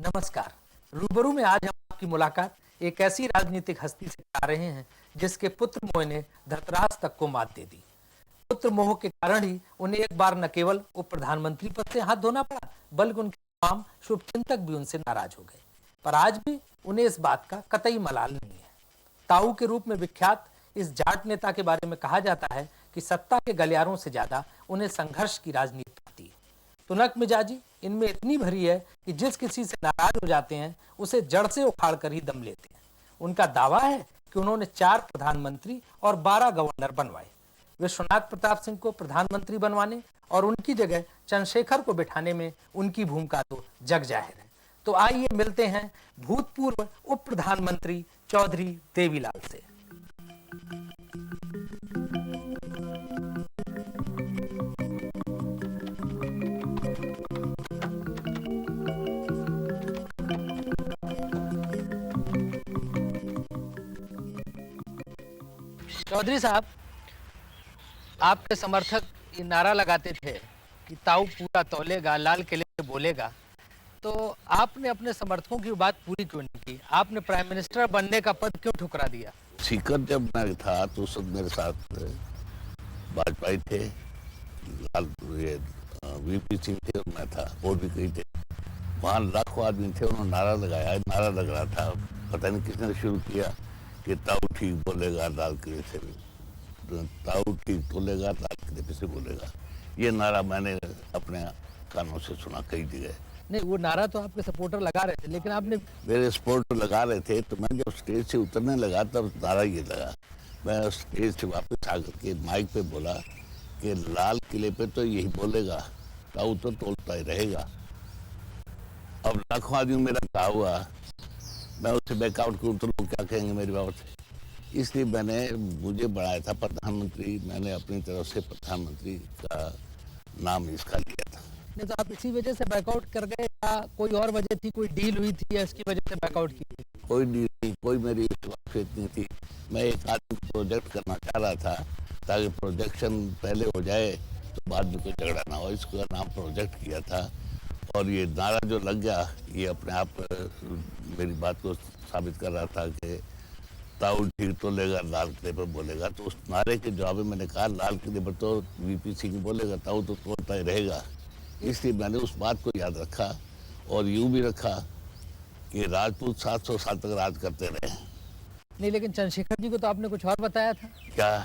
नमस्कार। रूबरू में आज हम आपकी मुलाकात एक ऐसी राजनीतिक हस्ती से करा रहे हैं जिसके पुत्र मोह ने धृतराष्ट्र तक को मात दे दी। पुत्र मोह के कारण ही उन्हें एक बार न केवल उप प्रधानमंत्री पद से हाथ धोना पड़ा, बल्कि उनके तमाम शुभचिंतक भी उनसे नाराज हो गए। पर आज भी उन्हें इस बात का कतई मलाल नहीं है। ताऊ के रूप में विख्यात इस जाट नेता के बारे में कहा जाता है कि सत्ता के गलियारों से ज्यादा उन्हें संघर्ष की राजनीति आती है। तुनक मिजाजी इनमें इतनी भरी है कि जिस किसी से नाराज हो जाते हैं उसे जड़ से उखाड़ कर ही दम लेते हैं। उनका दावा है कि उन्होंने 4 प्रधानमंत्री और 12 गवर्नर बनवाए। विश्वनाथ प्रताप सिंह को प्रधानमंत्री बनवाने और उनकी जगह चंद्रशेखर को बिठाने में उनकी भूमिका तो जग जाहिर है। तो आइए मिलते हैं भूतपूर्व उप प्रधानमंत्री चौधरी देवीलाल से। चौधरी साहब, आपके समर्थक ये नारा लगाते थे कि ताऊ पूरा तौलेगा, लाल किले पे बोलेगा, तो आपने अपने समर्थकों की बात पूरी क्यों नहीं की? आपने प्राइम मिनिस्टर बनने का पद क्यों ठुकरा दिया? सीकर जब मैं था तो उस वक्त मेरे साथ वाजपेयी थे, लाल वीपी सिंह थे और मैं था, और भी कई थे। वहाँ लाखों आदमी थे, उन्होंने नारा लगाया। नारा लग रहा था, पता नहीं किसने शुरू किया कि ताऊ ठीक बोलेगा, लाल किले से भी ताऊ ठीक बोलेगा, लाल किले पे से बोलेगा। ये नारा मैंने अपने कानों से सुना कई जगह। नहीं, वो नारा तो आपके सपोर्टर लगा रहे थे, लेकिन आपने मेरे सपोर्टर लगा रहे थे, तो मैं जब स्टेज से उतरने लगा तब नारा ये लगा। मैं स्टेज से वापस आकर के माइक पे बोला कि लाल किले पे तो यही बोलेगा, ताऊ तो तोलता ही रहेगा। अब लाखों आदमी मेरा कहा हुआ, मैं उससे बैकआउट करूँ तो लोग क्या कहेंगे मेरी बात। इसलिए मुझे बनाया था प्रधानमंत्री। मैंने अपनी तरफ से प्रधानमंत्री का नाम इसका लिया था। नहीं, तो आप इसी वजह से बैकआउट कर गए या कोई और वजह थी, कोई डील हुई थी या इसकी वजह से बैकआउट की? कोई डील नहीं, कोई मेरी वाकफियत नहीं थी। मैं एक आदमी प्रोजेक्ट करना चाह रहा था ताकि प्रोजेक्शन पहले हो जाए तो बाद में कोई झगड़ा ना हो। इसका नाम प्रोजेक्ट किया था और ये नारा जो लग गया ये अपने आप मेरी बात को साबित कर रहा था कि ताऊ ठीक तो लेगा, लाल किले पर बोलेगा। तो उस नारे के जवाब में मैंने कहा लाल किले पर तो वीपी सिंह बोलेगा, ताऊ तो तोड़ता ही रहेगा। इसलिए मैंने उस बात को याद रखा और यूं भी रखा कि राजपूत 700 साल तक राज करते रहे। नहीं, लेकिन चंद्रशेखर जी को तो आपने कुछ और बताया था। क्या?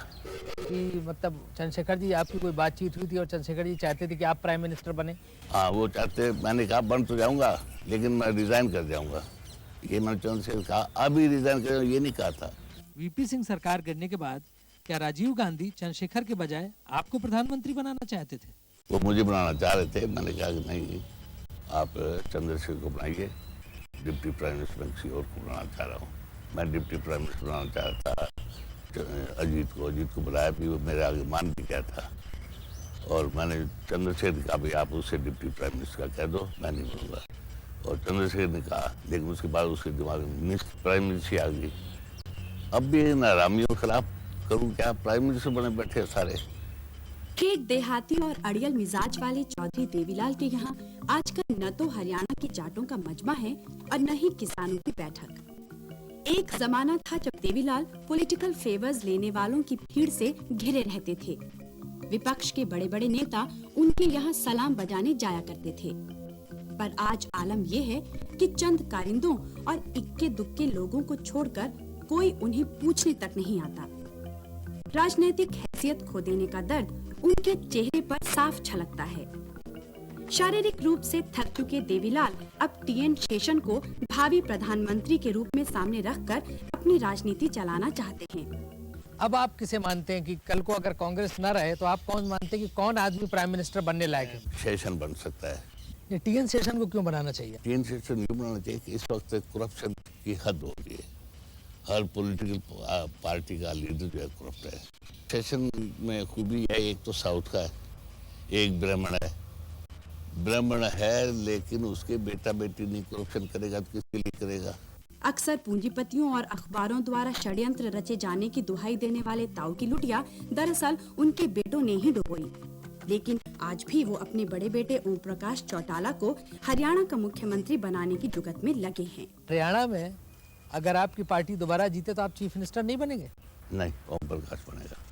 कि मतलब चंद्रशेखर जी, आपकी कोई बातचीत हुई थी और चंद्रशेखर जी चाहते थे कि आप प्राइम मिनिस्टर बने? हाँ, वो चाहते। मैंने कहा बन तो जाऊंगा लेकिन मैं रिजाइन कर जाऊंगा। ये मैंने चंद्रशेखर कहा, अभी रिजाइन कर, ये नहीं कहा था। वीपी सिंह सरकार गिरने के बाद क्या राजीव गांधी चंद्रशेखर के बजाय आपको प्रधानमंत्री बनाना चाहते थे? वो मुझे बनाना चाह रहे थे। मैंने कहा कि नहीं, आप चंद्रशेखर को बनाइए। डिप्टी प्राइम मिनिस्टर मैं किसी और को बनाना चाह रहा हूँ। मैं डिप्टी प्राइम मिनिस्टर बनाना चाहता था अजीत को बुलाया भी, वो मेरे आगे मान भी गया था। और मैंने चंद्रशेखर कहा भाई आप उससे डिप्टी प्राइम मिनिस्टर का कह दो, मैं नहीं बनूंगा। और चंद्रशेखर ने कहा, लेकिन उसके बाद उसके दिमाग में प्राइम मिनिस्टर आ गई। अब भी इन आरामियों के खिलाफ करूँ क्या? प्राइम मिनिस्टर बने बैठे सारे। ठेठ देहाती और अड़ियल मिजाज वाले चौधरी देवीलाल के यहाँ आजकल न तो हरियाणा के जाटों का मजमा है और न ही किसानों की बैठक। एक जमाना था जब देवीलाल पॉलिटिकल फेवर्स लेने वालों की भीड़ से घिरे रहते थे। विपक्ष के बड़े बड़े नेता उनके यहाँ सलाम बजाने जाया करते थे। पर आज आलम यह है कि चंद कारिंदों और इक्के दुक्के लोगों को छोड़कर कोई उन्हें पूछने तक नहीं आता। राजनीतिक हैसियत खो देने का दर्द उनके चेहरे पर साफ झलकता है। शारीरिक रूप से थक चुके देवीलाल अब टीएन शेषन को भावी प्रधानमंत्री के रूप में सामने रखकर अपनी राजनीति चलाना चाहते हैं। अब आप किसे मानते हैं कि कल को अगर कांग्रेस न रहे तो आप कौन मानते हैं कि कौन आदमी प्राइम मिनिस्टर बनने लायक है? शेषन बन सकता है। ये टीएन शेषन को क्यों बनाना चाहिए? टीएन शेषन यूँ बनाना चाहिए कि इस वक्त करप्शन की हद हो गई है। हर पॉलिटिकल पार्टी का लीडर जो है करप्ट है। शेषन में खूबी है, एक तो साउथ का है, एक ब्राह्मण है। ब्राह्मण है लेकिन उसके बेटा बेटी नहीं करप्शन करेगा तो किसके लिए करेगा? अक्सर पूंजीपतियों और अखबारों द्वारा षड्यंत्र रचे जाने की दुहाई देने वाले ताऊ की लुटिया दरअसल उनके बेटों ने ही डुबोई। लेकिन आज भी वो अपने बड़े बेटे ओम प्रकाश चौटाला को हरियाणा का मुख्यमंत्री बनाने की जुगत में लगे हैं। हरियाणा में अगर आपकी पार्टी दोबारा जीते तो आप चीफ मिनिस्टर नहीं बनेंगे? नहीं, ओम प्रकाश बनेगा।